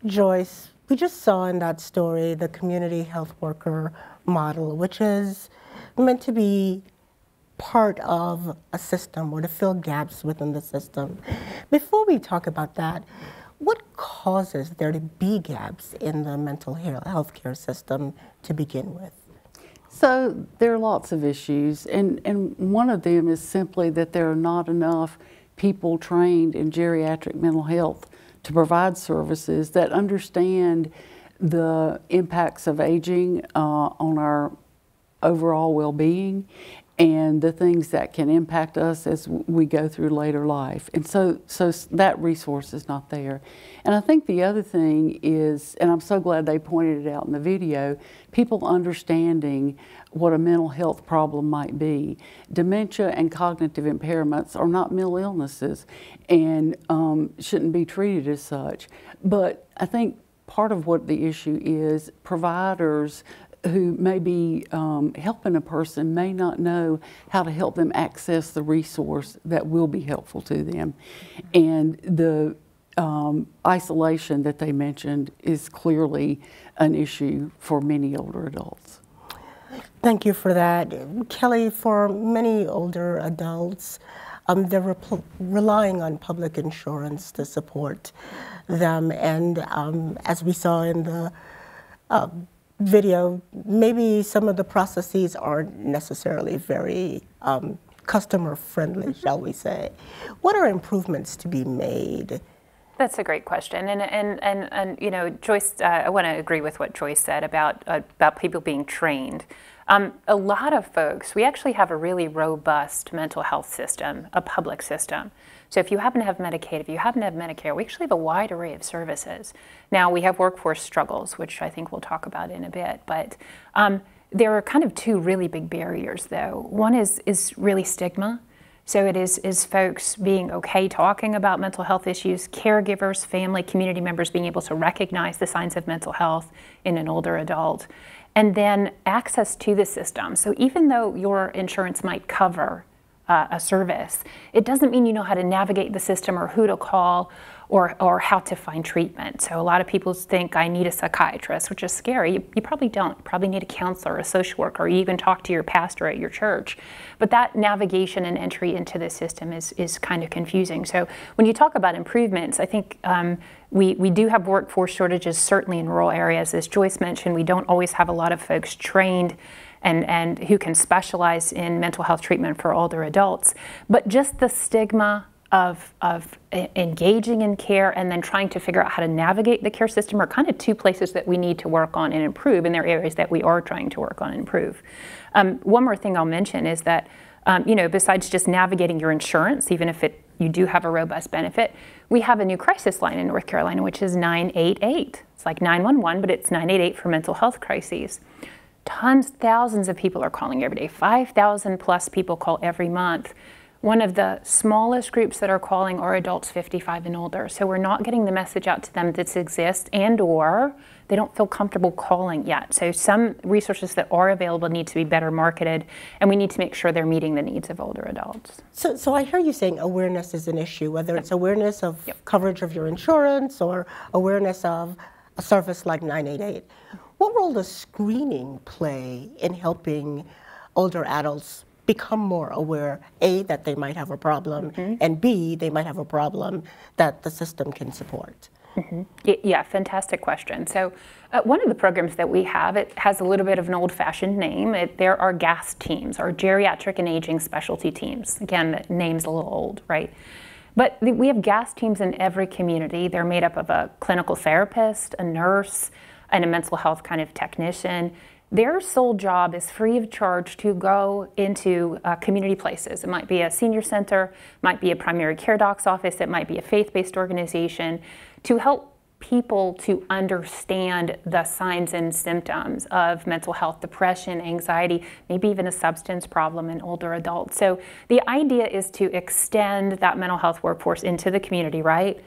Joyce, we just saw in that story the community health worker model, which is meant to be part of a system or to fill gaps within the system. Before we talk about that, what causes there to be gaps in the mental health care system to begin with? So there are lots of issues, and one of them is simply that there are not enough people trained in geriatric mental health to provide services that understand the impacts of aging on our overall well-being and the things that can impact us as we go through later life. And so that resource is not there. And I think the other thing is, and I'm so glad they pointed it out in the video, people understanding what a mental health problem might be. Dementia and cognitive impairments are not mental illnesses and shouldn't be treated as such. But I think part of what the issue is, providers who may be helping a person may not know how to help them access the resource that will be helpful to them. And the isolation that they mentioned is clearly an issue for many older adults. Thank you for that. Kelly, for many older adults, they're relying on public insurance to support them. And as we saw in the video, maybe some of the processes aren't necessarily very customer friendly, shall we say. What are improvements to be made? That's a great question, and you know, Joyce, I want to agree with what Joyce said about people being trained. A lot of folks, we actually have a really robust mental health system, a public system. So if you happen to have Medicaid, if you happen to have Medicare, we actually have a wide array of services. Now we have workforce struggles, which I think we'll talk about in a bit, but there are kind of two really big barriers though. One is really stigma. So it is folks being okay talking about mental health issues, caregivers, family, community members being able to recognize the signs of mental health in an older adult. And then access to the system. So even though your insurance might cover a service, it doesn't mean you know how to navigate the system or who to call or how to find treatment. So a lot of people think I need a psychiatrist, which is scary. You probably don't. You probably need a counselor, a social worker, or you even talk to your pastor at your church. But that navigation and entry into the system is kind of confusing. So when you talk about improvements, I think we do have workforce shortages, certainly in rural areas. As Joyce mentioned, we don't always have a lot of folks trained and who can specialize in mental health treatment for older adults. But just the stigma of engaging in care and then trying to figure out how to navigate the care system are kind of two places that we need to work on and improve, and there are areas that we are trying to work on and improve. One more thing I'll mention is that you know, besides just navigating your insurance, even if you do have a robust benefit, we have a new crisis line in North Carolina, which is 988. It's like 911, but it's 988 for mental health crises. Thousands of people are calling every day. 5,000 plus people call every month. One of the smallest groups that are calling are adults 55 and older. So we're not getting the message out to them that this exists, and or they don't feel comfortable calling yet. So some resources that are available need to be better marketed, and we need to make sure they're meeting the needs of older adults. So I hear you saying awareness is an issue, whether it's awareness of coverage of your insurance or awareness of a service like 988. What role does screening play in helping older adults become more aware, A, that they might have a problem, and B, they might have a problem that the system can support? Yeah, fantastic question. So one of the programs that we have, it has a little bit of an old-fashioned name. There are GAS teams, or Geriatric and Aging Specialty Teams. Again, the name's a little old, right? But we have GAS teams in every community. They're made up of a clinical therapist, a nurse, and a mental health kind of technician. Their sole job is free of charge to go into community places. It might be a senior center, might be a primary care doc's office, it might be a faith-based organization, to help people to understand the signs and symptoms of mental health, depression, anxiety, maybe even a substance problem in older adults. So the idea is to extend that mental health workforce into the community, right?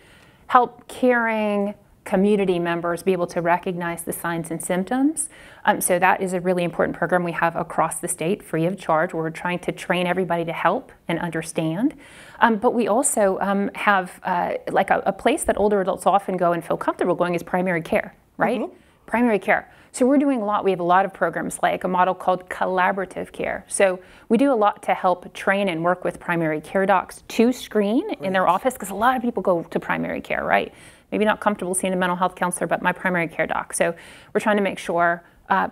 Help caring, community members be able to recognize the signs and symptoms. So that is a really important program we have across the state, free of charge, where we're trying to train everybody to help and understand. But we also have like a place that older adults often go and feel comfortable going is primary care, right? Primary care. So we're doing a lot. We have a lot of programs like a model called collaborative care. So we do a lot to help train and work with primary care docs to screen in their office, because a lot of people go to primary care, right? Maybe not comfortable seeing a mental health counselor, but my primary care doc. So we're trying to make sure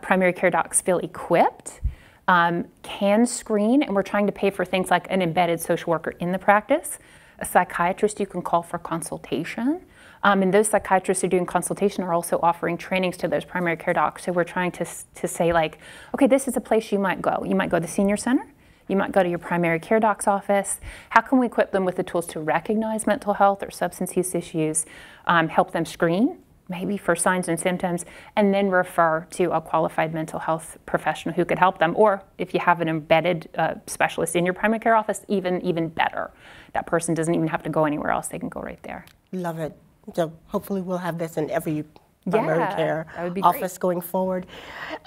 primary care docs feel equipped, can screen, and we're trying to pay for things like an embedded social worker in the practice, a psychiatrist you can call for consultation. And those psychiatrists who are doing consultation are also offering trainings to those primary care docs. So we're trying to say like, okay, this is a place you might go. You might go to the senior center. You might go to your primary care doc's office. How can we equip them with the tools to recognize mental health or substance use issues, help them screen, maybe for signs and symptoms, and then refer to a qualified mental health professional who could help them. Or if you have an embedded specialist in your primary care office, even better. That person doesn't even have to go anywhere else. They can go right there. Love it. So hopefully we'll have this in every primary care office going forward.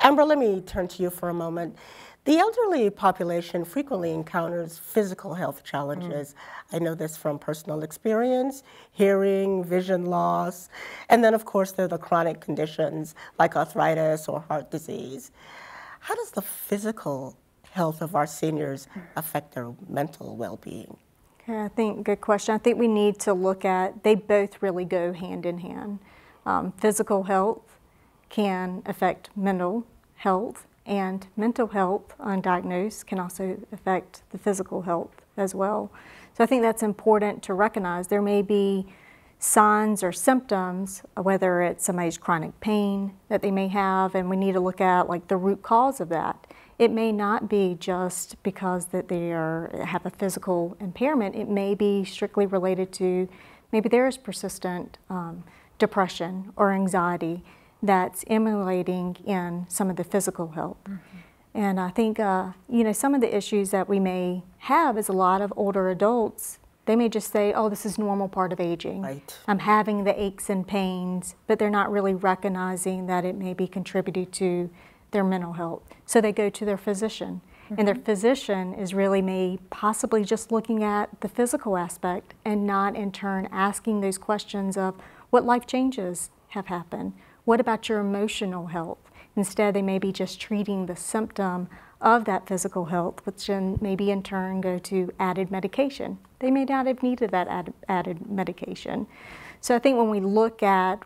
Amber, let me turn to you for a moment. The elderly population frequently encounters physical health challenges. I know this from personal experience, hearing, vision loss, and then of course there are the chronic conditions like arthritis or heart disease. How does the physical health of our seniors affect their mental well-being? Okay, I think, good question. I think we need to look at, they both really go hand in hand. Physical health can affect mental health, and mental health, undiagnosed, can also affect the physical health as well. So I think that's important to recognize. There may be signs or symptoms, whether it's somebody's chronic pain that they may have, and we need to look at like the root cause of that. It may not be just because that they have a physical impairment. It may be strictly related to, maybe there is persistent depression or anxiety that's emulating in some of the physical health. And I think, you know, some of the issues that we may have is a lot of older adults, they may just say, oh, this is normal part of aging. Right. I'm having the aches and pains, but they're not really recognizing that it may be contributing to their mental health. So they go to their physician, and their physician is really possibly just looking at the physical aspect and not in turn asking those questions of what life changes have happened. What about your emotional health? Instead, they may be just treating the symptom of that physical health, which then maybe in turn go to added medication. They may not have needed that added medication. So I think when we look at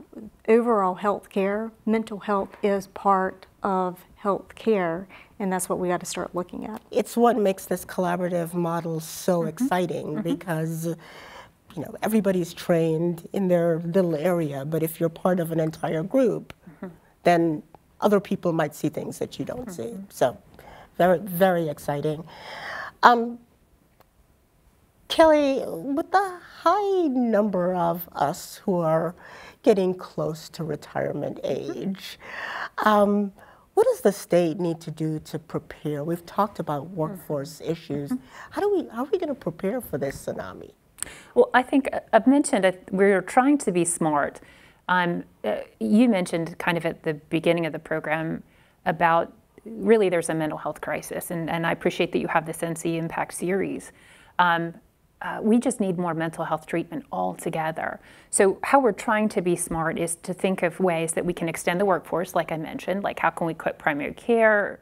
overall health care, mental health is part of health care, and that's what we got to start looking at. It's what makes this collaborative model so exciting, because you know, everybody's trained in their little area, but if you're part of an entire group, then other people might see things that you don't see. So very, very exciting. Kelly, with the high number of us who are getting close to retirement age, what does the state need to do to prepare? We've talked about workforce issues. How are we going to prepare for this tsunami? Well, I think I've mentioned we're trying to be smart. You mentioned kind of at the beginning of the program about really there's a mental health crisis, and I appreciate that you have this NC Impact series. We just need more mental health treatment altogether. So how we're trying to be smart is to think of ways that we can extend the workforce, like I mentioned, like how can we equip primary care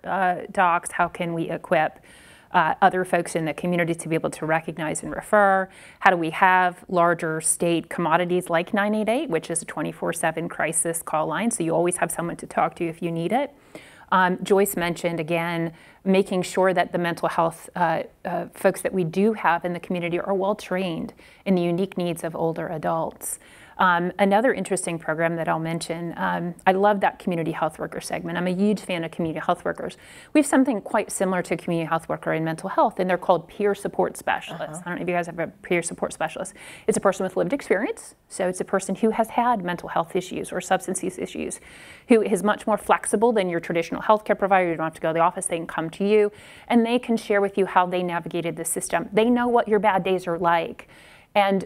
docs, how can we equip other folks in the community to be able to recognize and refer? How do we have larger state commodities like 988, which is a 24/7 crisis call line, so you always have someone to talk to if you need it. Joyce mentioned, again, making sure that the mental health folks that we do have in the community are well trained in the unique needs of older adults. Another interesting program that I'll mention, I love that community health worker segment. I'm a huge fan of community health workers. We have something quite similar to a community health worker in mental health, and they're called peer support specialists. I don't know if you guys have a peer support specialist. It's a person with lived experience, so it's a person who has had mental health issues or substance use issues, who is much more flexible than your traditional healthcare provider. You don't have to go to the office, they can come to you, and they can share with you how they navigated the system. They know what your bad days are like. And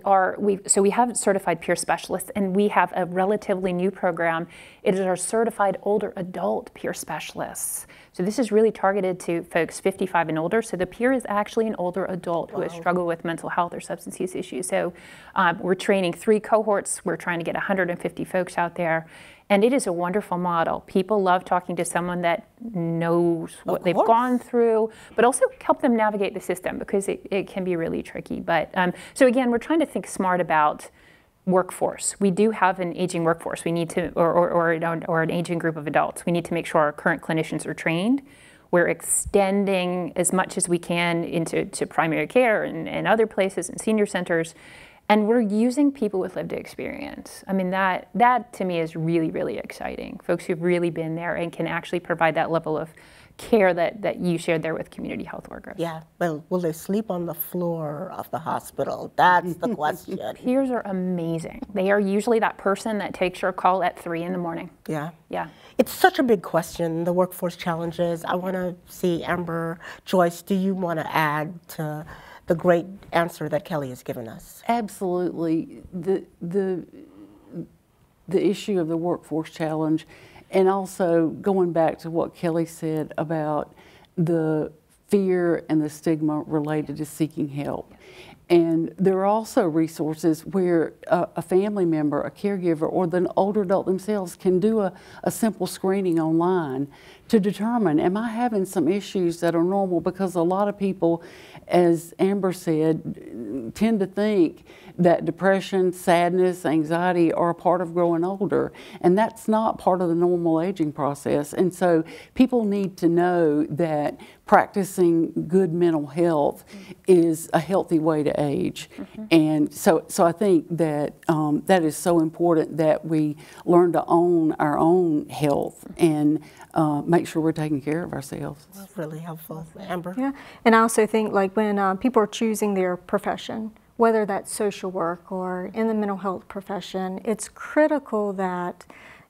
so we have certified peer specialists, and we have a relatively new program. It is our certified older adult peer specialists. So this is really targeted to folks 55 and older. So the peer is actually an older adult who has struggled with mental health or substance use issues. So we're training 3 cohorts. We're trying to get 150 folks out there. And it is a wonderful model. People love talking to someone that knows what they've gone through, but also help them navigate the system, because it can be really tricky. But so again, we're trying to think smart about workforce. We do have an aging workforce. We need to, or an aging group of adults. We need to make sure our current clinicians are trained. We're extending as much as we can into primary care and other places and senior centers. And we're using people with lived experience. I mean, that to me is really, really exciting. Folks who've really been there and can actually provide that level of care that you shared there with community health workers. Yeah, well, will they sleep on the floor of the hospital? That's the question. Peers are amazing. They are usually that person that takes your call at 3 in the morning. Yeah. Yeah. It's such a big question, the workforce challenges. I want to see, Amber, Joyce, do you want to add to the great answer that Kelly has given us? Absolutely. The issue of the workforce challenge, and also going back to what Kelly said about the fear and the stigma related to seeking help. And there are also resources where a family member, a caregiver, or the older adult themselves can do a simple screening online to determine, am I having some issues that are normal? Because a lot of people, as Amber said, tend to think that depression, sadness, anxiety are a part of growing older, and that's not part of the normal aging process. And so people need to know that practicing good mental health is a healthy way to age. And so I think that that is so important, that we learn to own our own health and make sure we're taking care of ourselves. That's really helpful. Amber? Yeah, and I also think, like, when people are choosing their profession, whether that's social work or in the mental health profession, it's critical that,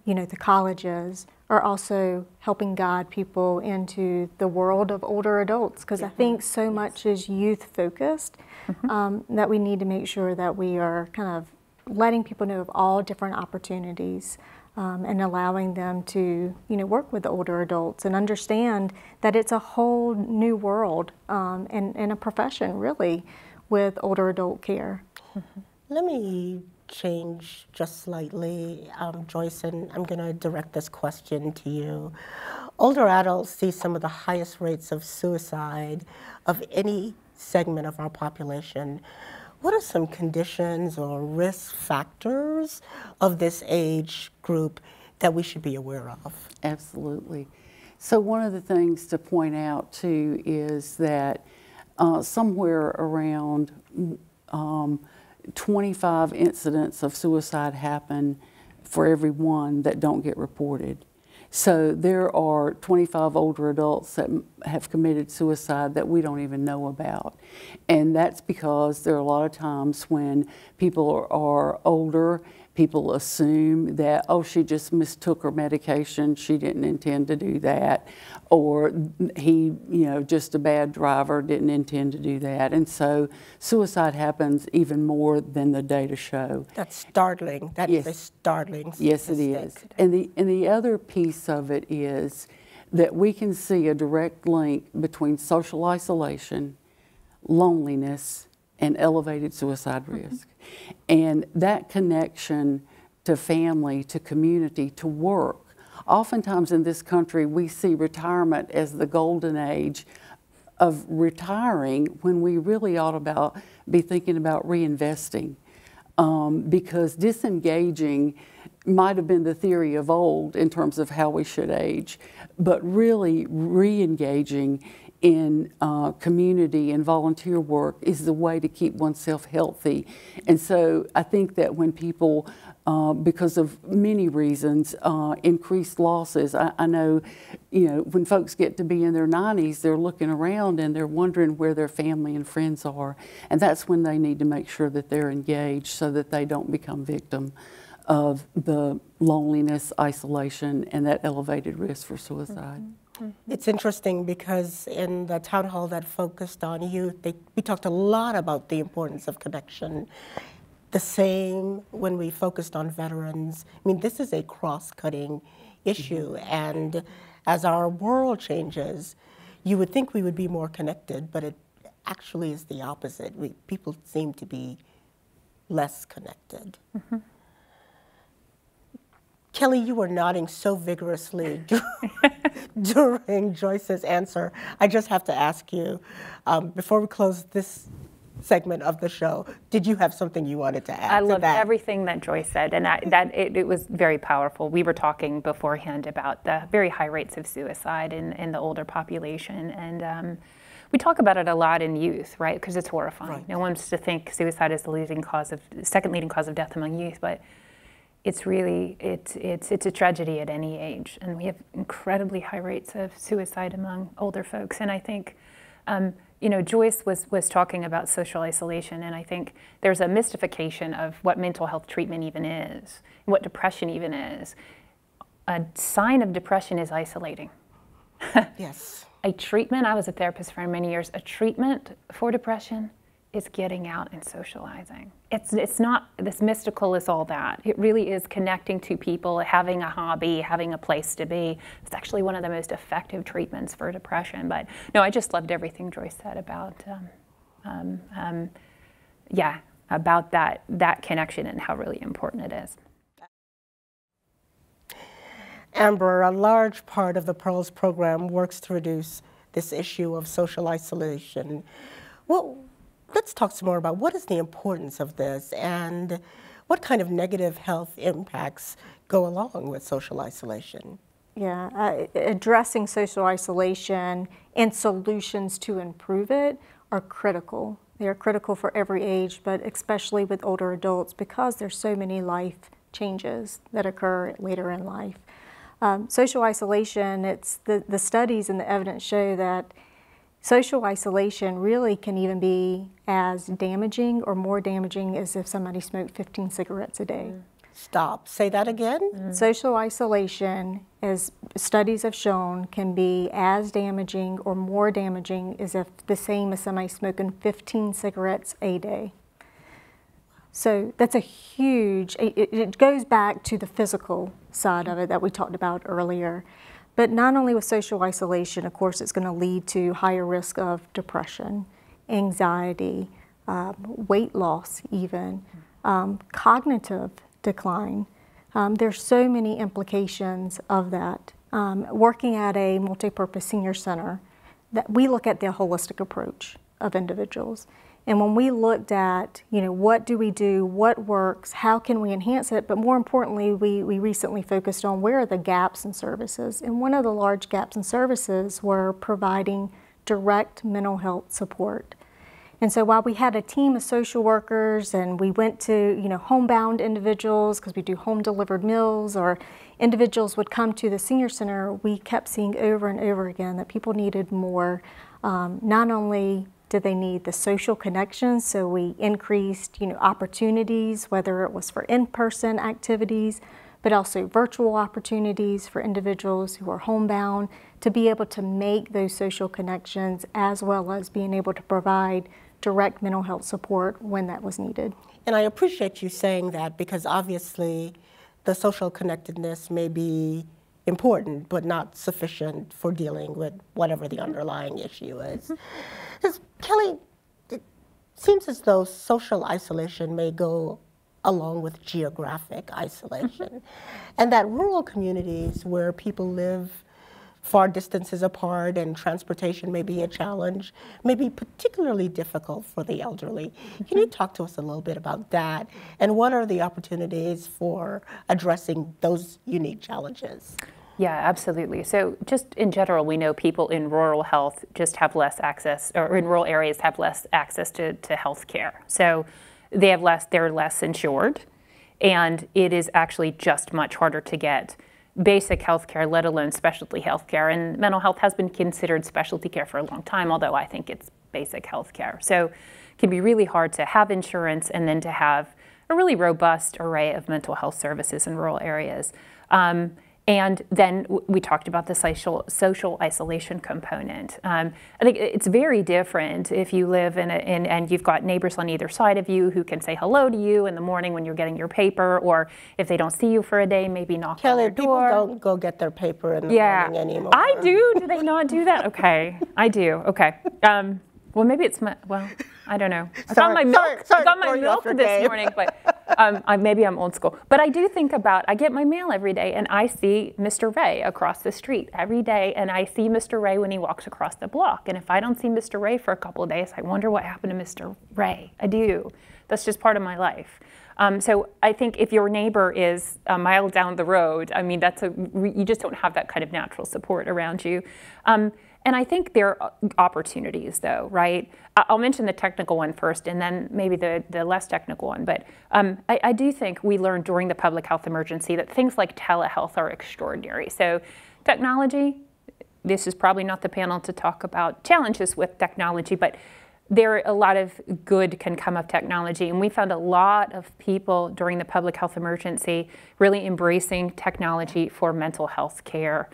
you know, the colleges are also helping guide people into the world of older adults, because I think so much is youth focused, that we need to make sure that we are kind of letting people know of all different opportunities, and allowing them to, you know, work with the older adults and understand that it's a whole new world, and a profession really with older adult care. Let me change just slightly, Joyce, and I'm going to direct this question to you. Older adults see some of the highest rates of suicide of any segment of our population. What are some conditions or risk factors of this age group that we should be aware of? Absolutely. So one of the things to point out too is that somewhere around 25 incidents of suicide happen for every one that don't get reported. So there are 25 older adults that have committed suicide that we don't even know about. And that's because there are a lot of times when people are older, people assume that, oh, she just mistook her medication, she didn't intend to do that, or he, you know, just a bad driver, didn't intend to do that. And so suicide happens even more than the data show. That's startling. That is a startling statistic. Yes, it is. And the other piece of it is that we can see a direct link between social isolation, loneliness, and elevated suicide risk. And that connection to family, to community, to work. Oftentimes in this country, we see retirement as the golden age of retiring, when we really ought to be thinking about reinvesting. Because disengaging might have been the theory of old in terms of how we should age, but really re-engaging in community and volunteer work is the way to keep oneself healthy. And so I think that when people, because of many reasons, increased losses, I know, you know, when folks get to be in their 90s, they're looking around and they're wondering where their family and friends are. And that's when they need to make sure that they're engaged so that they don't become victim of the loneliness, isolation, and that elevated risk for suicide. It's interesting because in the town hall that focused on youth, we talked a lot about the importance of connection. The same when we focused on veterans. I mean, this is a cross-cutting issue, and as our world changes, you would think we would be more connected, but it actually is the opposite. People seem to be less connected. Kelly, you were nodding so vigorously during Joyce's answer. I just have to ask you, before we close this segment of the show, did you have something you wanted to add to that? I loved everything that Joyce said, and it was very powerful. We were talking beforehand about the very high rates of suicide in the older population, and we talk about it a lot in youth, right? Because it's horrifying. Right. No one wants to think suicide is the second leading cause of death among youth, but it's really it's a tragedy at any age, and we have incredibly high rates of suicide among older folks. And I think, Joyce was talking about social isolation, and I think there's a mystification of what mental health treatment even is, and what depression even is. A sign of depression is isolating. Yes. A treatment, I was a therapist for many years, a treatment for depression is getting out and socializing. It's not this mystical as all that. It really is connecting to people, having a hobby, having a place to be. It's actually one of the most effective treatments for depression. But no, I just loved everything Joyce said about, about that connection and how really important it is. Amber, a large part of the Pearls program works to reduce this issue of social isolation. Well, let's talk some more about what is the importance of this and what kind of negative health impacts go along with social isolation. Yeah, addressing social isolation and solutions to improve it are critical. They are critical for every age, but especially with older adults because there's so many life changes that occur later in life. Social isolation, the studies and the evidence show that social isolation really can even be as damaging or more damaging as if somebody smoked 15 cigarettes a day. Stop. Say that again? Social isolation, as studies have shown, can be as damaging or more damaging as if the same as somebody smoking 15 cigarettes a day. So that's a huge, it goes back to the physical side of it that we talked about earlier. But not only with social isolation, of course, it's going to lead to higher risk of depression, anxiety, weight loss even, cognitive decline. There's so many implications of that. Working at a multi-purpose senior center, that we look at the holistic approach of individuals. And when we looked at, what do we do, what works, how can we enhance it, but more importantly, we recently focused on where are the gaps in services. And one of the large gaps in services were providing direct mental health support. And so while we had a team of social workers and we went to, homebound individuals, because we do home delivered meals, or individuals would come to the senior center, we kept seeing over and over again that people needed more, not only did they need the social connections, so we increased, opportunities, whether it was for in-person activities, but also virtual opportunities for individuals who are homebound to be able to make those social connections, as well as being able to provide direct mental health support when that was needed. And I appreciate you saying that because obviously the social connectedness may be important, but not sufficient for dealing with whatever the underlying issue is. Kelly, it seems as though social isolation may go along with geographic isolation, and that rural communities where people live far distances apart and transportation may be a challenge, may be particularly difficult for the elderly. Can you talk to us a little bit about that, and what are the opportunities for addressing those unique challenges? Yeah, absolutely. So just in general, we know people in rural health just have less access, or in rural areas have less access to health care. So they're less insured, and it is actually just much harder to get basic health care, let alone specialty health care. And mental health has been considered specialty care for a long time, although I think it's basic health care. So it can be really hard to have insurance and then to have a really robust array of mental health services in rural areas. And then we talked about the social isolation component. I think it's very different if you live and you've got neighbors on either side of you who can say hello to you in the morning when you're getting your paper, or if they don't see you for a day, maybe knock on your door. Kelly, people don't go get their paper in the morning anymore. I do. Do they not do that? Okay, I do. Okay. Well, maybe it's I don't know. I got my milk. I got my milk this morning, but maybe I'm old school. But I do think about, I get my mail every day, and I see Mr. Ray across the street every day, and I see Mr. Ray when he walks across the block. And if I don't see Mr. Ray for a couple of days, I wonder what happened to Mr. Ray. I do. That's just part of my life. So I think if your neighbor is a mile down the road, I mean, you just don't have that kind of natural support around you. And I think there are opportunities, though, right? I'll mention the technical one first, and then maybe the less technical one. But I do think we learned during the public health emergency that things like telehealth are extraordinary. So technology, this is probably not the panel to talk about challenges with technology, but a lot of good can come of technology. And we found a lot of people during the public health emergency really embracing technology for mental health care.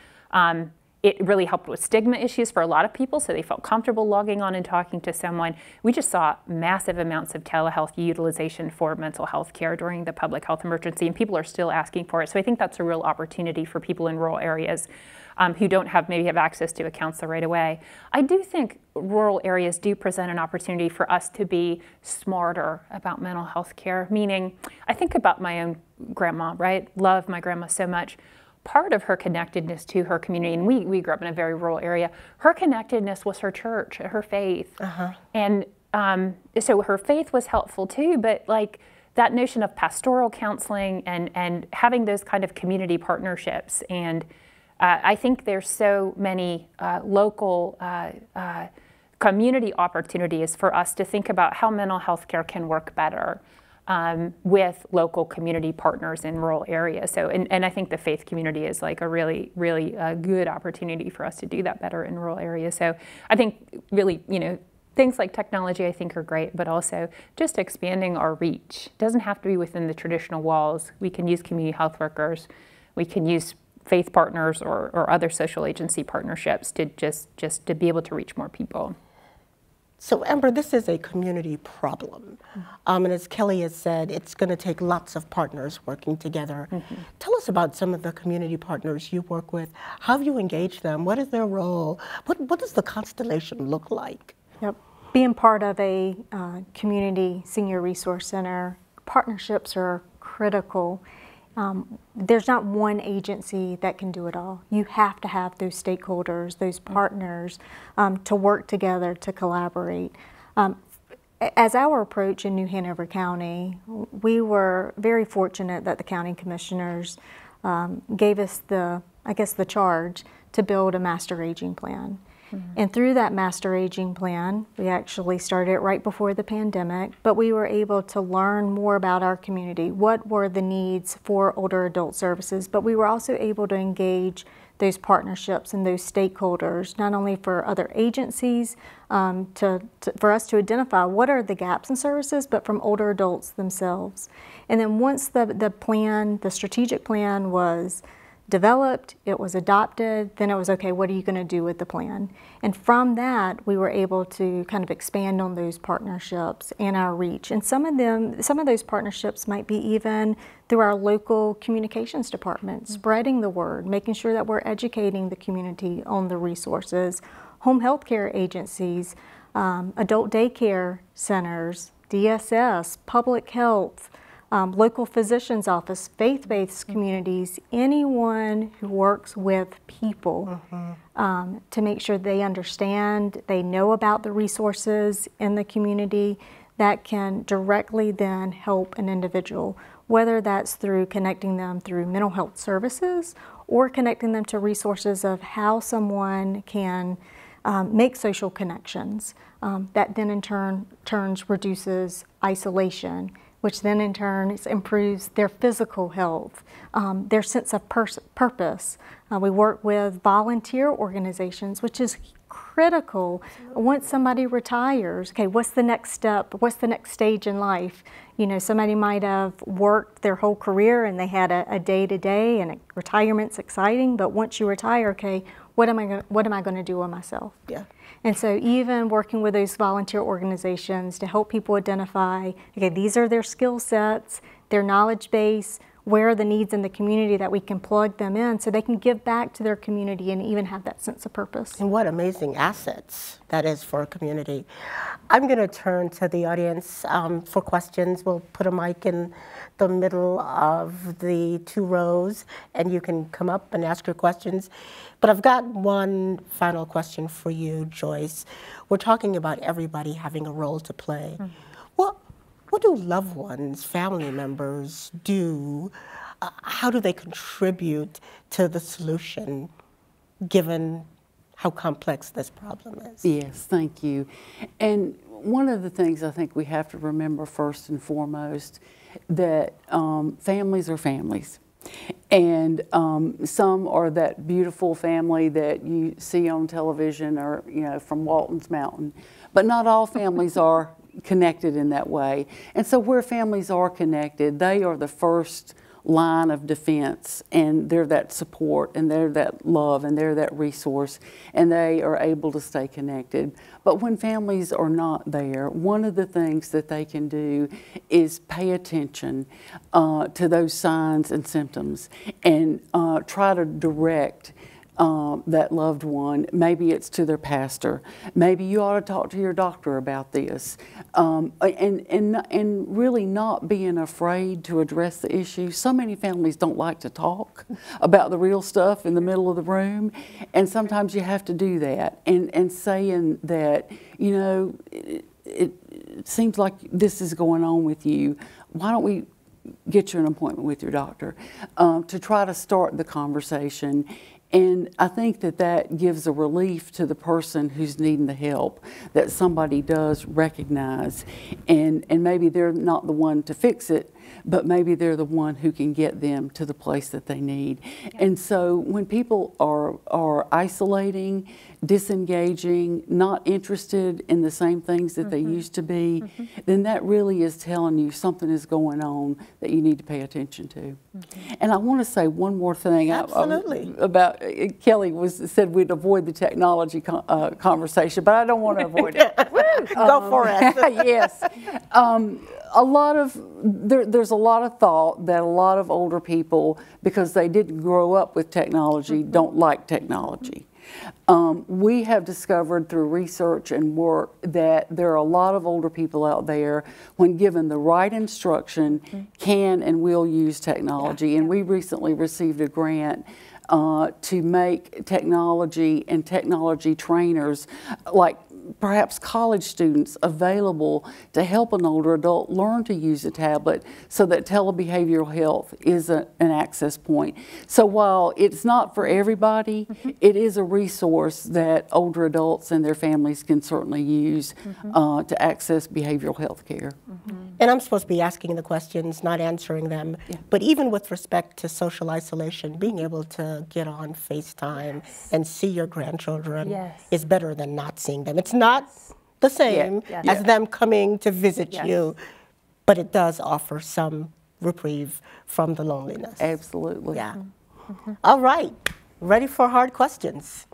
It really helped with stigma issues for a lot of people, so they felt comfortable logging on and talking to someone. We just saw massive amounts of telehealth utilization for mental health care during the public health emergency, and people are still asking for it. So I think that's a real opportunity for people in rural areas who don't maybe have access to a counselor right away. I do think rural areas do present an opportunity for us to be smarter about mental health care, meaning I think about my own grandma, right? Love my grandma so much. Part of her connectedness to her community, and we grew up in a very rural area, her connectedness was her church, her faith. And so her faith was helpful too, but like that notion of pastoral counseling and having those kind of community partnerships. And I think there's so many local community opportunities for us to think about how mental health care can work better with local community partners in rural areas. So, and I think the faith community is like a really, really good opportunity for us to do that better in rural areas. So I think really, things like technology I think are great, but also just expanding our reach. It doesn't have to be within the traditional walls. We can use community health workers. We can use faith partners or other social agency partnerships to just to be able to reach more people. So Amber, this is a community problem. And as Kelly has said, it's going to take lots of partners working together. Tell us about some of the community partners you work with. How have you engaged them? What is their role? What does the constellation look like? Yep. Being part of a community senior resource center, partnerships are critical. There's not one agency that can do it all. You have to have those stakeholders, those partners to work together, to collaborate. As our approach in New Hanover County, we were very fortunate that the county commissioners gave us the charge to build a master aging plan. And through that master aging plan, we actually started it right before the pandemic, but we were able to learn more about our community, what were the needs for older adult services, but we were also able to engage those partnerships and those stakeholders, not only for other agencies, for us to identify what are the gaps in services, but from older adults themselves. And then once the strategic plan was developed, it was adopted, then it was okay, what are you going to do with the plan? And from that, we were able to kind of expand on those partnerships and our reach. And some of those partnerships might be even through our local communications department, spreading the word, making sure that we're educating the community on the resources, home health care agencies, adult daycare centers, DSS, public health, local physician's office, faith-based communities, anyone who works with people to make sure they understand, they know about the resources in the community that can directly then help an individual, whether that's through connecting them through mental health services or connecting them to resources of how someone can make social connections. That then in turns reduces isolation, which then in turn improves their physical health, their sense of purpose. We work with volunteer organizations, which is critical. Once somebody retires, okay, what's the next step? What's the next stage in life? You know, somebody might have worked their whole career and they had a day-to-day, and retirement's exciting, but once you retire, okay, what am I going to do with myself? Yeah. And so even working with those volunteer organizations to help people identify, okay, these are their skill sets, their knowledge base, where are the needs in the community that we can plug them in so they can give back to their community and even have that sense of purpose. And what amazing assets that is for a community. I'm going to turn to the audience for questions. We'll put a mic in the middle of the 2 rows, and you can come up and ask your questions. But I've got one final question for you, Joyce. We're talking about everybody having a role to play. What do loved ones, family members do? How do they contribute to the solution, given how complex this problem is? Yes, thank you. And one of the things I think we have to remember first and foremost, that families are families. And some are that beautiful family that you see on television or, you know, from Walton's Mountain. But not all families are connected in that way. And so where families are connected, they are the first line of defense, and they're that support, and they're that love, and they're that resource, and they are able to stay connected. But when families are not there, one of the things that they can do is pay attention to those signs and symptoms and try to direct that loved one. Maybe it's to their pastor. Maybe you ought to talk to your doctor about this. And really not being afraid to address the issue. So many families don't like to talk about the real stuff in the middle of the room, and sometimes you have to do that. And saying that, you know, it seems like this is going on with you. Why don't we get you an appointment with your doctor to try to start the conversation? And I think that that gives a relief to the person who's needing the help, that somebody does recognize, and maybe they're not the one to fix it, but maybe they're the one who can get them to the place that they need. Yeah. And so when people are isolating, disengaging, not interested in the same things that they used to be, then that really is telling you something is going on that you need to pay attention to. And I want to say one more thing. Absolutely. About Kelly said we'd avoid the technology conversation, but I don't want to avoid it. Go for it. Yes. There's a lot of thought that a lot of older people, because they didn't grow up with technology, don't like technology. We have discovered through research and work that there are a lot of older people out there, when given the right instruction, can and will use technology. And we recently received a grant to make technology and technology trainers, like perhaps college students, available to help an older adult learn to use a tablet, so that telebehavioral health is an access point. So while it's not for everybody, it is a resource that older adults and their families can certainly use to access behavioral health care. And I'm supposed to be asking the questions, not answering them. Yeah. But even with respect to social isolation, being able to get on FaceTime and see your grandchildren is better than not seeing them. It's not the same as them coming to visit you, but it does offer some reprieve from the loneliness. Absolutely. Yeah. All right, ready for hard questions.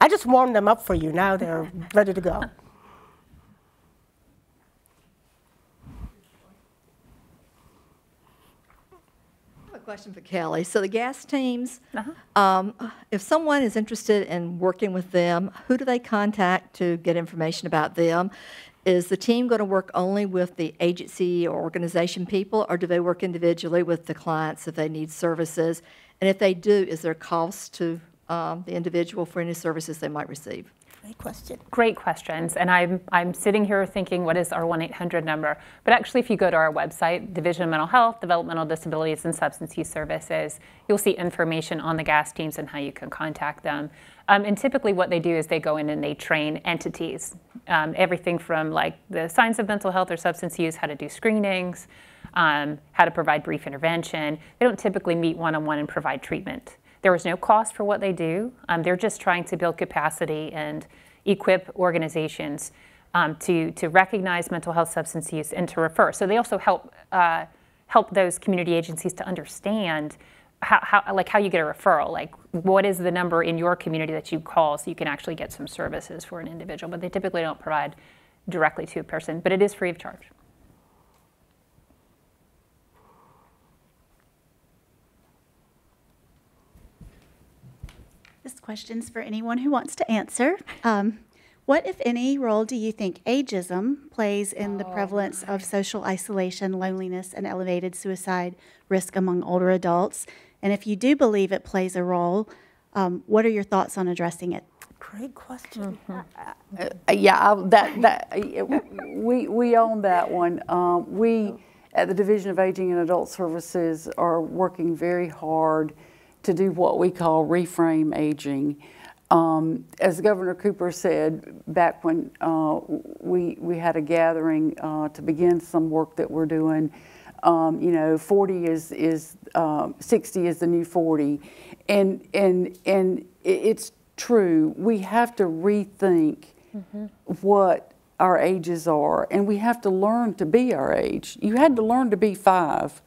I just warmed them up for you. Now they're ready to go. Question for Kelly. So the GAS teams, if someone is interested in working with them, who do they contact to get information about them? Is the team going to work only with the agency or organization people, or do they work individually with the clients if they need services? And if they do, is there a cost to the individual for any services they might receive? Great question. Great questions. And I'm sitting here thinking, what is our 1-800 number? But actually, if you go to our website, Division of Mental Health, Developmental Disabilities, and Substance Use Services, you'll see information on the GAS teams and how you can contact them. And typically what they do is they go in and they train entities. Everything from like the signs of mental health or substance use, how to do screenings, how to provide brief intervention. They don't typically meet one-on-one and provide treatment. There is no cost for what they do. They're just trying to build capacity and equip organizations to recognize mental health, substance use, and to refer. So they also help those community agencies to understand how you get a referral, like what is the number in your community that you call so you can actually get some services for an individual. But they typically don't provide directly to a person, but it is free of charge. This question's for anyone who wants to answer. What, if any, role do you think ageism plays in the prevalence of social isolation, loneliness, and elevated suicide risk among older adults? And if you do believe it plays a role, what are your thoughts on addressing it? Great question. We own that one. We at the Division of Aging and Adult Services are working very hard to do what we call reframe aging. As Governor Cooper said back when we had a gathering to begin some work that we're doing, 40 is 60 is the new 40, and it's true. We have to rethink what our ages are, and we have to learn to be our age. You had to learn to be 5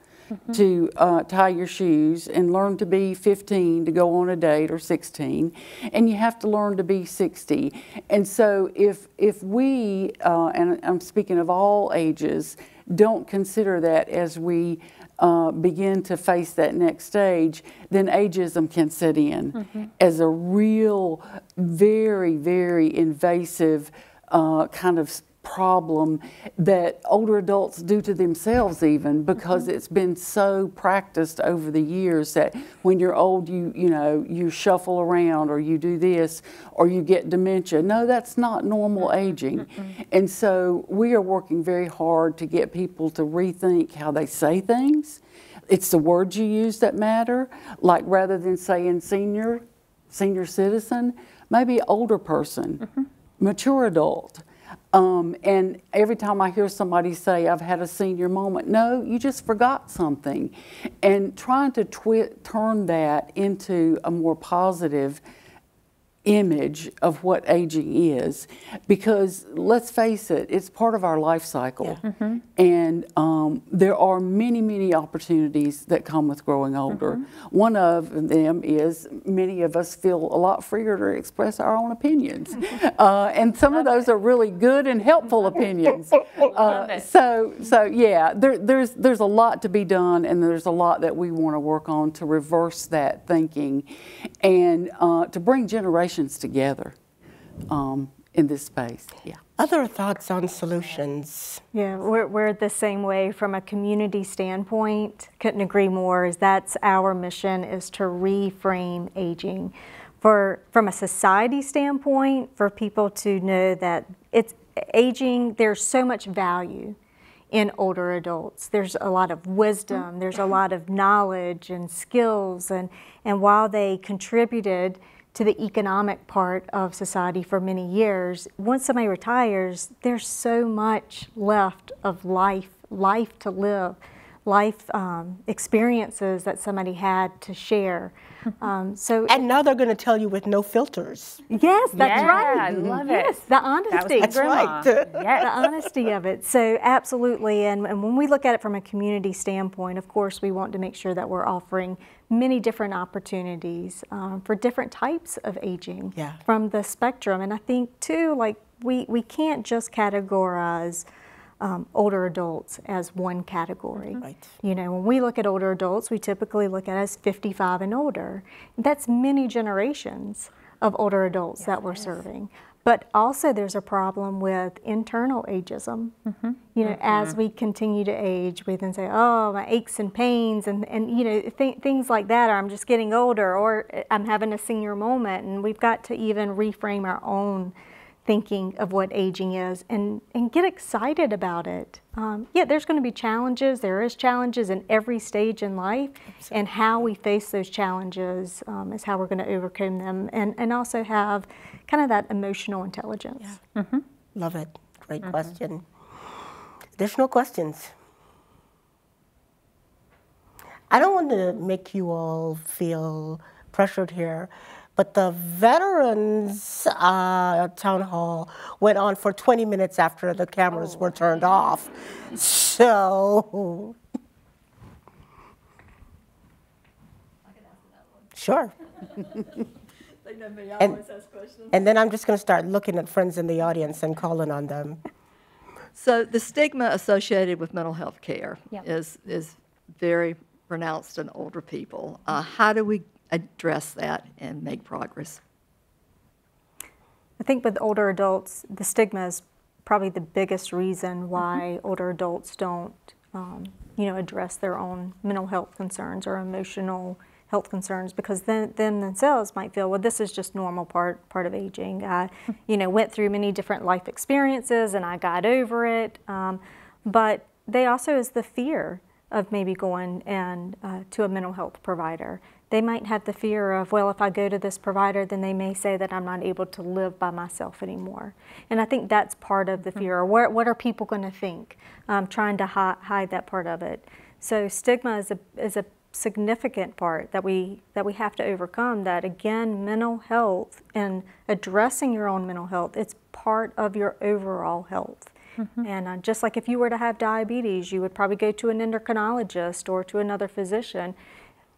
to tie your shoes, and learn to be 15 to go on a date, or 16, and you have to learn to be 60. And so if we, and I'm speaking of all ages, don't consider that as we begin to face that next stage, then ageism can set in as a real, very, very invasive kind of problem that older adults do to themselves, even because it's been so practiced over the years that when you're old you shuffle around, or you do this, or you get dementia. No, that's not normal aging. And so we are working very hard to get people to rethink how they say things. It's the words you use that matter. Like, rather than saying senior citizen, maybe older person, mature adult. And every time I hear somebody say, I've had a senior moment, no, you just forgot something. And trying to turn that into a more positive image of what aging is, because let's face it, it's part of our life cycle. And there are many, many opportunities that come with growing older. One of them is many of us feel a lot freer to express our own opinions. And some of those are really good and helpful opinions. So yeah, there's a lot to be done, and there's a lot that we want to work on to reverse that thinking, and to bring generations together in this space. Yeah. Other thoughts on solutions? Yeah, we're the same way from a community standpoint. Couldn't agree more. Is that's our mission, is to reframe aging. From a society standpoint, for people to know that it's aging, there's so much value in older adults. There's a lot of wisdom, there's a lot of knowledge and skills, and while they contributed to the economic part of society for many years, once somebody retires, there's so much left of life to live, life experiences that somebody had to share. And now they're going to tell you with no filters. Yes, that's right. I love it. Yes, the honesty. That's right. The honesty of it. So absolutely, and when we look at it from a community standpoint, of course, we want to make sure that we're offering many different opportunities for different types of aging from the spectrum. And I think too, like we can't just categorize older adults as one category. Right. You know, when we look at older adults, we typically look at as 55 and older. That's many generations of older adults that we're serving. But also there's a problem with internal ageism. You know, as we continue to age, we then say, oh, my aches and pains and you know, things like that, or I'm just getting older, or I'm having a senior moment. And we've got to even reframe our own thinking of what aging is and get excited about it. Yeah, there's going to be challenges. There is challenges in every stage in life, and how we face those challenges is how we're going to overcome them, and also have kind of that emotional intelligence. Love it. Great question. Additional questions? I don't want to make you all feel pressured here, but the veterans town hall went on for 20 minutes after the cameras were turned off. So, sure. They know me, I always ask questions. And then I'm just going to start looking at friends in the audience and calling on them. So the stigma associated with mental health care Yep. is very pronounced in older people. How do we address that and make progress? I think with older adults, the stigma is probably the biggest reason why older adults don't, address their own mental health concerns or emotional health concerns, because then themselves might feel, well, this is just normal part of aging. I, went through many different life experiences and I got over it. But they also is the fear of maybe going and to a mental health provider. They might have the fear of, well, if I go to this provider, then they may say that I'm not able to live by myself anymore. And I think that's part of the fear. What are people going to think? Trying to hide that part of it. So stigma is a significant part that we have to overcome. That again, mental health and addressing your own mental health, it's part of your overall health. And just like if you were to have diabetes, you would probably go to an endocrinologist or to another physician.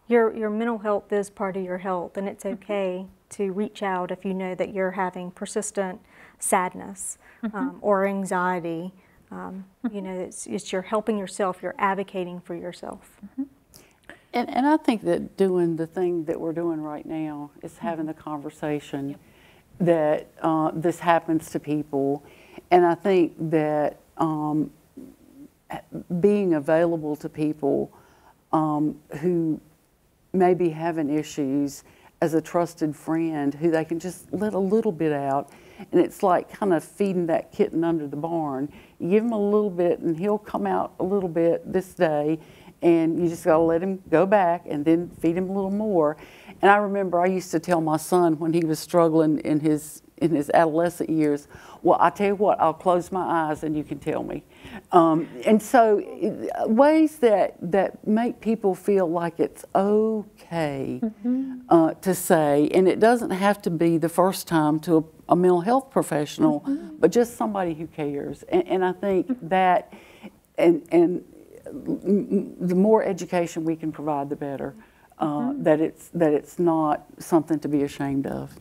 Your mental health is part of your health, and it's okay to reach out if you know that you're having persistent sadness or anxiety. You're helping yourself, you're advocating for yourself. And I think that doing the thing that we're doing right now is having the conversation that this happens to people. And I think that being available to people who may be having issues as a trusted friend who they can just let a little bit out. And it's like kind of feeding that kitten under the barn. You give him a little bit and he'll come out a little bit this day, and you just got to let him go back and then feed him a little more. And I remember I used to tell my son when he was struggling in his adolescent years, well, I tell you what, I'll close my eyes and you can tell me. And so ways that make people feel like it's okay to say, and it doesn't have to be the first time to a mental health professional, but just somebody who cares. And I think that, and the more education we can provide, the better. That it's not something to be ashamed of.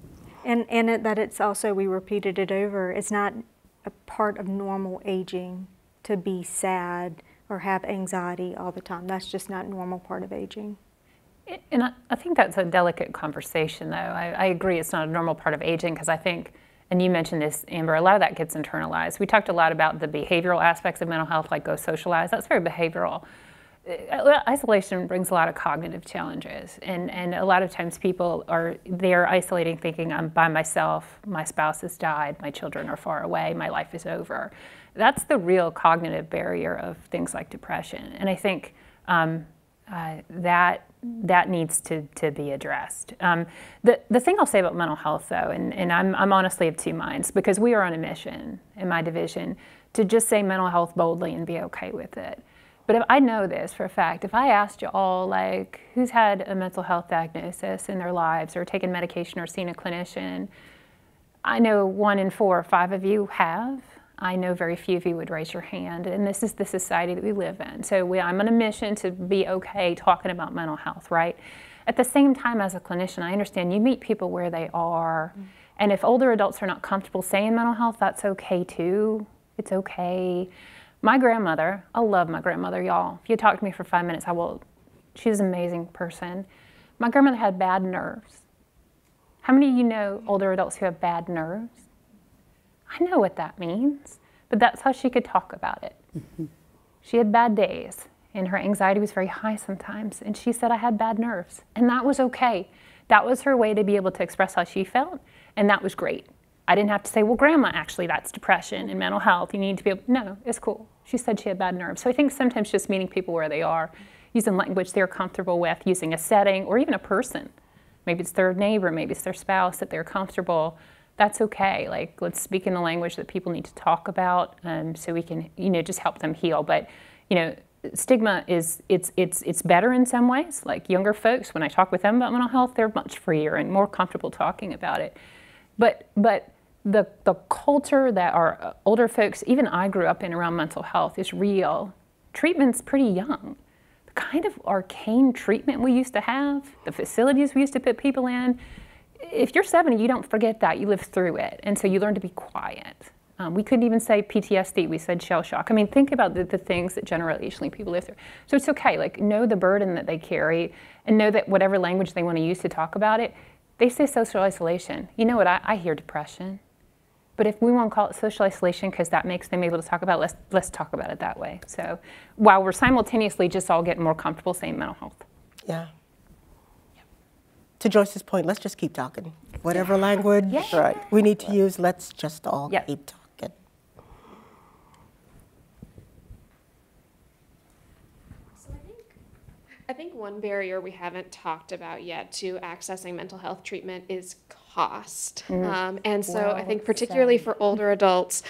And that it's also, we repeated it over, it's not a part of normal aging to be sad or have anxiety all the time. That's just not a normal part of aging. And I think that's a delicate conversation, though. I agree it's not a normal part of aging, because I think, and you mentioned this, Amber, a lot of that gets internalized. We talked a lot about the behavioral aspects of mental health, like go socialize. That's very behavioral. Isolation brings a lot of cognitive challenges, and a lot of times people they're isolating, thinking I'm by myself, my spouse has died, my children are far away, my life is over. That's the real cognitive barrier of things like depression, and I think that needs to be addressed. The thing I'll say about mental health, though, and I'm honestly of two minds, because we are on a mission in my division to just say mental health boldly and be okay with it. But if I know this for a fact, if I asked you all, like, who's had a mental health diagnosis in their lives or taken medication or seen a clinician, I know 1 in 4 or 5 of you have. I know very few of you would raise your hand, and this is the society that we live in. So I'm on a mission to be okay talking about mental health, right? At the same time, as a clinician, I understand you meet people where they are, and if older adults are not comfortable saying mental health, that's okay too. It's okay. My grandmother, I love my grandmother, y'all. If you talk to me for 5 minutes, I will. She's an amazing person. My grandmother had bad nerves. How many of you know older adults who have bad nerves? I know what that means, but that's how she could talk about it. She had bad days, and her anxiety was very high sometimes, and she said, I had bad nerves, and that was okay. That was her way to be able to express how she felt, and that was great. I didn't have to say, well, Grandma, actually, that's depression and mental health. You need to be able, no, it's cool. She said she had bad nerves. So I think sometimes just meeting people where they are, using language they're comfortable with, using a setting, or even a person. Maybe it's their neighbor, maybe it's their spouse that they're comfortable. That's okay. Like, let's speak in the language that people need to talk about, so we can, just help them heal. But, stigma is, it's better in some ways. Like younger folks, when I talk with them about mental health, they're much freer and more comfortable talking about it. But the culture that our older folks, even I grew up in around mental health, is real. Treatment's pretty young. The kind of arcane treatment we used to have, the facilities we used to put people in, if you're 70, you don't forget that. You live through it. And so you learn to be quiet. We couldn't even say PTSD, we said shell shock. I mean, think about the things that generationally people live through. So it's okay, like know the burden that they carry and know that whatever language they want to use to talk about it, they say social isolation. You know what, I hear depression. But if we want to call it social isolation because that makes them able to talk about it, let's talk about it that way. So while we're simultaneously just all getting more comfortable saying mental health. Yeah. To Joyce's point, let's just keep talking. Whatever language we need to use, let's just all keep talking. I think one barrier we haven't talked about yet to accessing mental health treatment is cost. And so I think particularly for older adults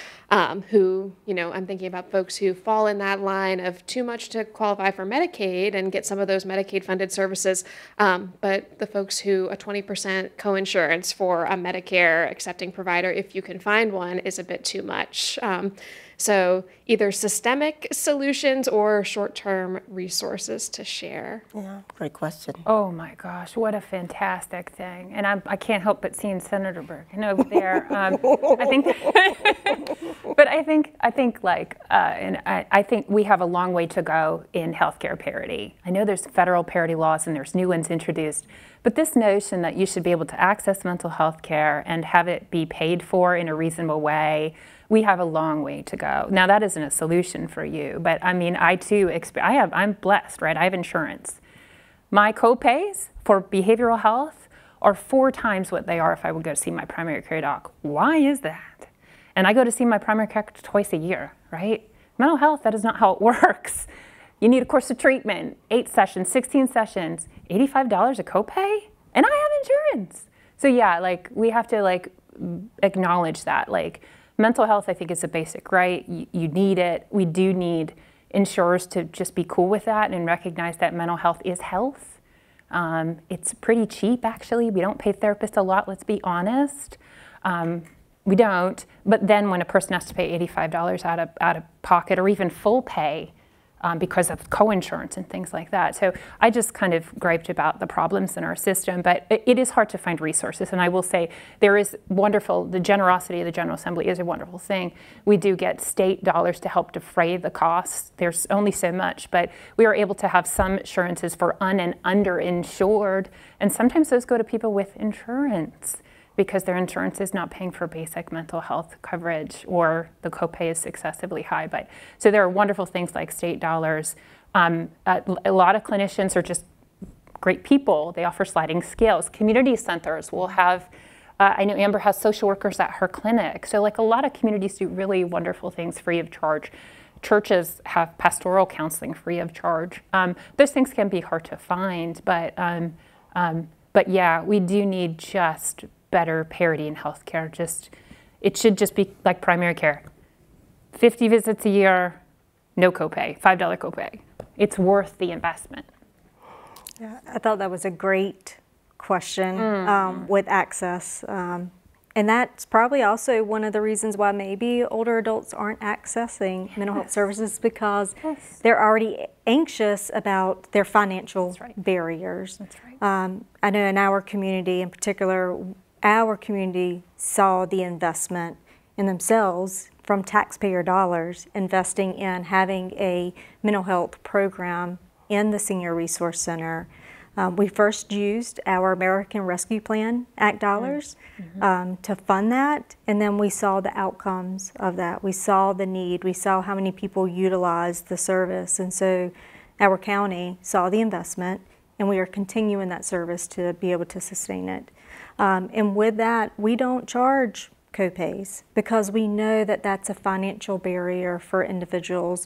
who, you know, I'm thinking about folks who fall in that line of too much to qualify for Medicaid and get some of those Medicaid funded services, but the folks who a 20% coinsurance for a Medicare accepting provider, if you can find one, is a bit too much. So either systemic solutions or short-term resources to share. Yeah, great question. Oh my gosh, what a fantastic thing. And I can't help but seeing Senator Bergen over there. I think we have a long way to go in healthcare parity. I know there's federal parity laws and there's new ones introduced, but this notion that you should be able to access mental health care and have it be paid for in a reasonable way, we have a long way to go. Now that isn't a solution for you, but I mean, I'm blessed, right? I have insurance. My copays for behavioral health are 4 times what they are if I would go to see my primary care doc. Why is that? And I go to see my primary care twice a year, right? Mental health, that is not how it works. You need a course of treatment, 8 sessions, 16 sessions, $85 a copay, and I have insurance. So yeah, like we have to like acknowledge that. Like mental health, I think, is a basic right. You need it. We do need insurers to just be cool with that and recognize that mental health is health. It's pretty cheap, actually. We don't pay therapists a lot, let's be honest. We don't. But then when a person has to pay $85 out of pocket or even full pay because of coinsurance and things like that. So I just kind of griped about the problems in our system, but it is hard to find resources. And I will say there is wonderful, the generosity of the General Assembly is a wonderful thing. We do get state dollars to help defray the costs. There's only so much, but we are able to have some assurances for and underinsured. And sometimes those go to people with insurance, because their insurance is not paying for basic mental health coverage or the copay is excessively high. But so there are wonderful things like state dollars. A lot of clinicians are just great people. They offer sliding scales. Community centers will have, I know Amber has social workers at her clinic. So like a lot of communities do really wonderful things free of charge. Churches have pastoral counseling free of charge. Those things can be hard to find, but yeah, we do need just better parity in healthcare. It should just be like primary care. 50 visits a year, no copay, $5 copay. It's worth the investment. Yeah, I thought that was a great question with access. And that's probably also one of the reasons why maybe older adults aren't accessing mental health services, because they're already anxious about their financial barriers. That's right. I know in our community in particular, our community saw the investment in themselves from taxpayer dollars, investing in having a mental health program in the Senior Resource Center. We first used our American Rescue Plan Act dollars to fund that, and then we saw the outcomes of that. We saw the need, we saw how many people utilized the service, and so our county saw the investment, and we are continuing that service to be able to sustain it. And with that, we don't charge copays because we know that that's a financial barrier for individuals.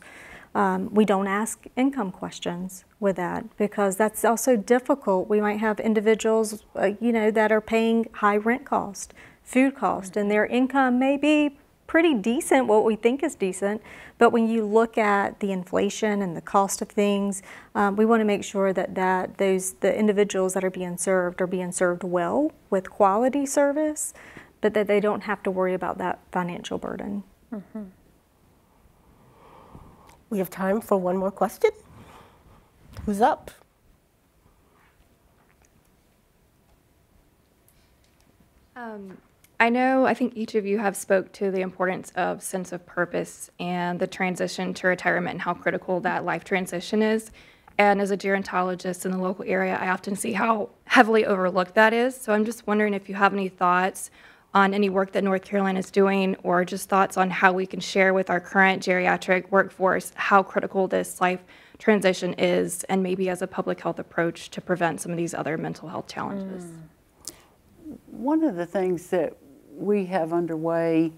We don't ask income questions with that because that's also difficult. We might have individuals, that are paying high rent cost, food cost, and their income may be pretty decent, what we think is decent, but when you look at the inflation and the cost of things, we want to make sure that the individuals that are being served well with quality service, but that they don't have to worry about that financial burden. Mm-hmm. We have time for one more question. Who's up? I think each of you have spoke to the importance of sense of purpose and the transition to retirement and how critical that life transition is. And as a gerontologist in the local area, I often see how heavily overlooked that is. So I'm just wondering if you have any thoughts on any work that North Carolina is doing, or just thoughts on how we can share with our current geriatric workforce how critical this life transition is, and maybe as a public health approach to prevent some of these other mental health challenges. One of the things that we have underway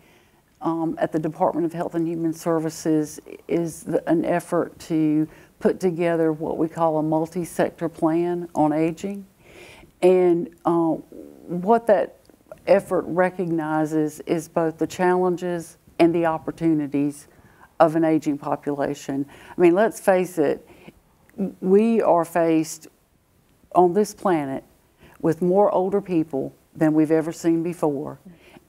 at the Department of Health and Human Services is an effort to put together what we call a multi-sector plan on aging. And what that effort recognizes is both the challenges and the opportunities of an aging population. I mean, let's face it, we are faced on this planet with more older people than we've ever seen before.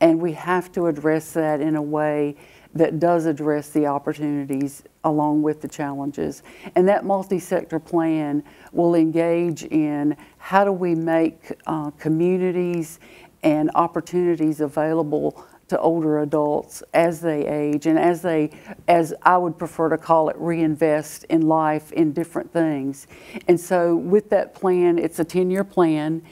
And we have to address that in a way that does address the opportunities along with the challenges. And that multi-sector plan will engage in how do we make communities and opportunities available to older adults as they age, and as I would prefer to call it, reinvest in life in different things. And so with that plan, it's a 10-year plan,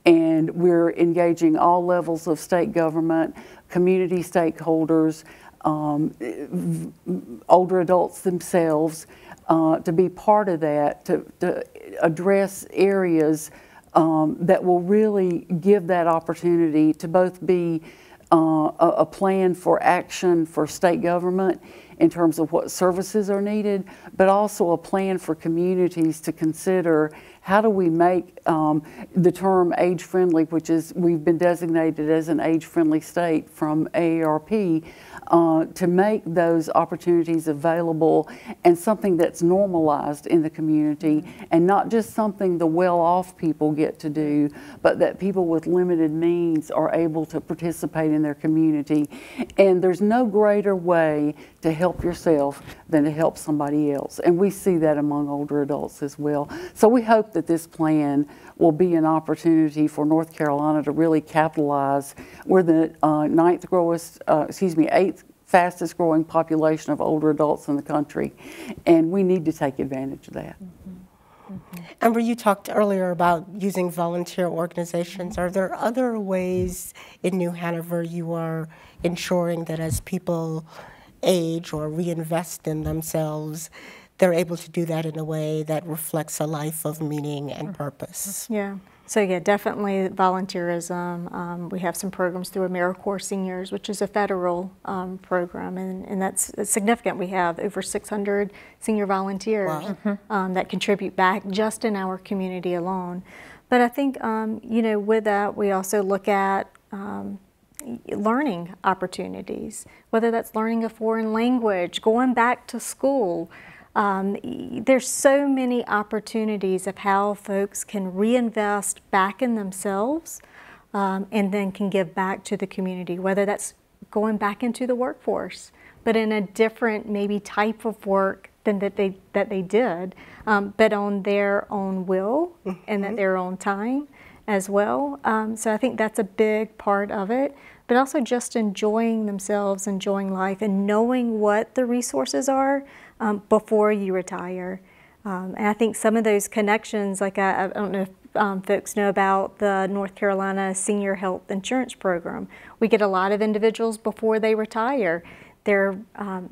and we're engaging all levels of state government, community stakeholders, older adults themselves, to be part of that, to address areas that will really give that opportunity to both be a plan for action for state government in terms of what services are needed, but also a plan for communities to consider how do we make the term age-friendly, which is, we've been designated as an age-friendly state from AARP, to make those opportunities available and something that's normalized in the community, and not just something the well-off people get to do, but that people with limited means are able to participate in their community. And there's no greater way to help yourself than to help somebody else. And we see that among older adults as well. So we hope that this plan will be an opportunity for North Carolina to really capitalize. We're the eighth fastest growing population of older adults in the country, and we need to take advantage of that. Amber, you talked earlier about using volunteer organizations. Are there other ways in New Hanover you are ensuring that as people age or reinvest in themselves, they're able to do that in a way that reflects a life of meaning and purpose? Yeah. So yeah, definitely volunteerism. We have some programs through AmeriCorps Seniors, which is a federal program, and that's significant. We have over 600 senior volunteers that contribute back just in our community alone. But I think, with that, we also look at learning opportunities, whether that's learning a foreign language, going back to school. There's so many opportunities of how folks can reinvest back in themselves and then can give back to the community, whether that's going back into the workforce, but in a different maybe type of work than that they did, but on their own will and at their own time as well. So I think that's a big part of it, but also just enjoying themselves, enjoying life, and knowing what the resources are before you retire. And I think some of those connections, like I don't know if folks know about the North Carolina Senior Health Insurance Program. We get a lot of individuals before they retire. They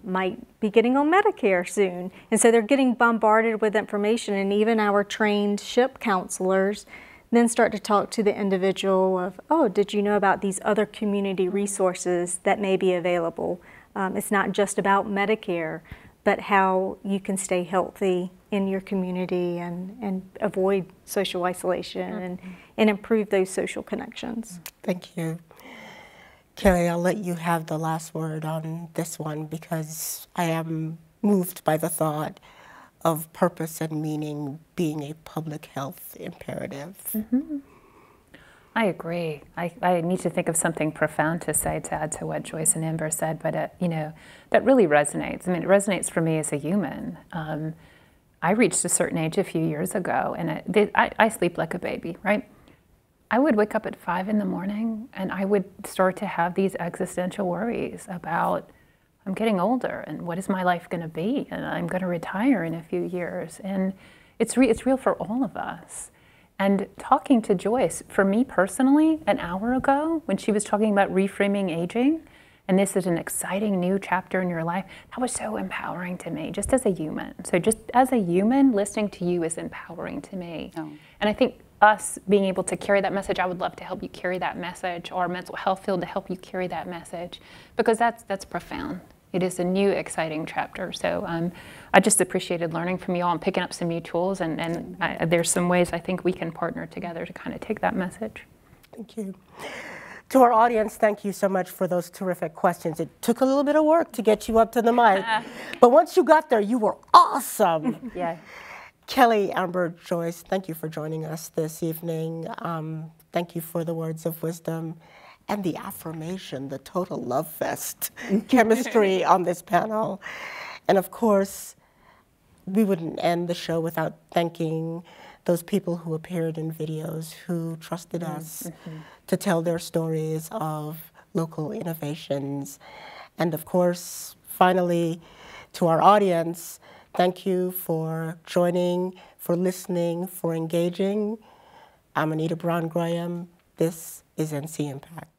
might be getting on Medicare soon, and so they're getting bombarded with information, and even our trained SHIP counselors then start to talk to the individual of, oh, did you know about these other community resources that may be available? It's not just about Medicare, but how you can stay healthy in your community and avoid social isolation and improve those social connections. Thank you. Kelly, I'll let you have the last word on this one because I am moved by the thought of purpose and meaning being a public health imperative. Mm-hmm. I agree. I need to think of something profound to say to add to what Joyce and Amber said, but you know, that really resonates. I mean, it resonates for me as a human. I reached a certain age a few years ago, and I sleep like a baby, right? I would wake up at 5 in the morning, and I would start to have these existential worries about, I'm getting older, and what is my life going to be? And I'm going to retire in a few years. And it's real for all of us. And talking to Joyce, for me personally, an hour ago, when she was talking about reframing aging, and this is an exciting new chapter in your life, that was so empowering to me, just as a human. So just as a human, listening to you is empowering to me. Oh. And I think us being able to carry that message, I would love to help you carry that message, or mental health field to help you carry that message, because that's profound. It is a new, exciting chapter. So I just appreciated learning from you all and picking up some new tools, and there's some ways I think we can partner together to kind of take that message. Thank you. To our audience, thank you so much for those terrific questions. It took a little bit of work to get you up to the mic, but once you got there, you were awesome. Yeah. Kelly, Amber, Joyce, thank you for joining us this evening. Thank you for the words of wisdom and the affirmation, the total love fest chemistry on this panel. And of course, we wouldn't end the show without thanking those people who appeared in videos, who trusted us to tell their stories of local innovations. And of course, finally, to our audience, thank you for joining, for listening, for engaging. I'm Anita Brown Graham. This is NC Impact.